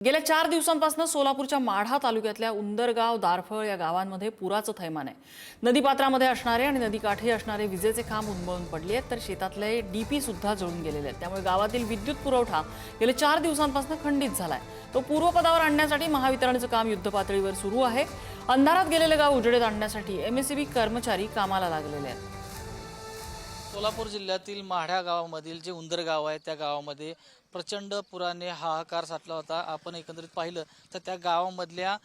गेल्या 4 दिवसांपासून सोलापूरच्या माढा तालुक्यातल्या उंदरगाव, दारफळ या गावांमध्ये पुराचं थैमान आहे। नदीपात्रामध्ये असणारे आणि नदीकाठी असणारे विजेचे खांब उन्मळून पडले आहेत, तर शेतातले डीपी सुद्धा जळून गेलेले आहेत। त्यामुळे गावातील विद्युत पुरवठा गेल्या 4 दिवसांपासून खंडित झालाय। तो पूर्वपदावर आणण्यासाठी महावितरणचं काम युद्धपातळीवर सुरू आहे। अंधारात गेलेले गाव उजेडात आणण्यासाठी एमएसईबी कर्मचारी कामाला लागलेले आहेत। सोलापूर जिल्ह्यातील माढा गावामधील जे उंदर गाव आहे त्या गावामध्ये प्रचंड पुराने हाहाकार साठला होता। आपण एकंदरीत पाहिलं तर त्या गावामधल्या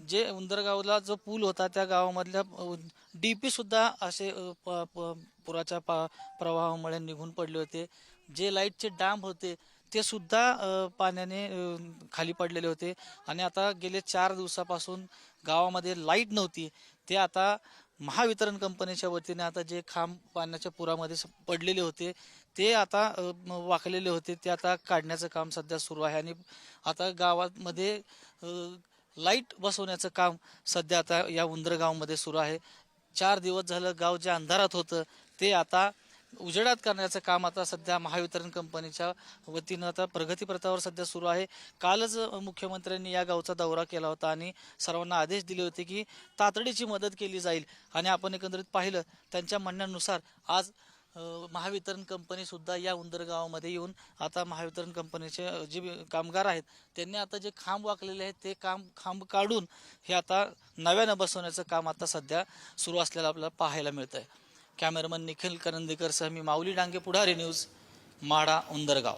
जे उंदर गावला जो पूल होता त्या गावामधल्या डीपी सुद्धा असे पुराच्या प्रवाहामुळे निघून पडले होते। जे लाईटचे डांब होते ते सुद्धा पाण्याने खाली पडलेले होते आणि आता गेले 4 दिवसापासून गावामध्ये लाईट नव्हती। ते आता महावितरण कंपनीच्या वतीने आता जे खांब पाण्याच्या पुरामध्ये पडलेले होते ते आता वाकलेले होते ते आता काढण्याचं काम सध्या सुरू आहे आणि आता गावामध्ये लाईट बसवण्याचं काम सध्या आता या उंदर गावामध्ये सुरू आहे। 4 दिवस झालं गाव जे अंधारात होतं ते आता उजेडात करण्याचं काम आता सध्या महावितरण कंपनीच्या वतीनं आता प्रगतीपथावर सध्या सुरू आहे। कालच मुख्यमंत्र्यांनी या गावचा दौरा केला होता आणि सर्वांना आदेश दिले होते की तातडीची मदत केली जाईल आणि आपण एकंदरीत पाहिलं त्यांच्या म्हणण्यानुसार आज महावितरण कंपनी सुद्धा या उंदर गावामध्ये येऊन आता महावितरण कंपनीचे जे कामगार आहेत त्यांनी आता जे खांब वाकलेले आहेत ते खांब काढून हे आता नव्यानं बसवण्याचं काम आता सध्या सुरू असलेलं आपल्याला पाहायला मिळतंय। कॅमेरामन निखिल करंदीकर सह मी माऊली डांगे, पुढारी न्यूज, माढा, उंदरगाव।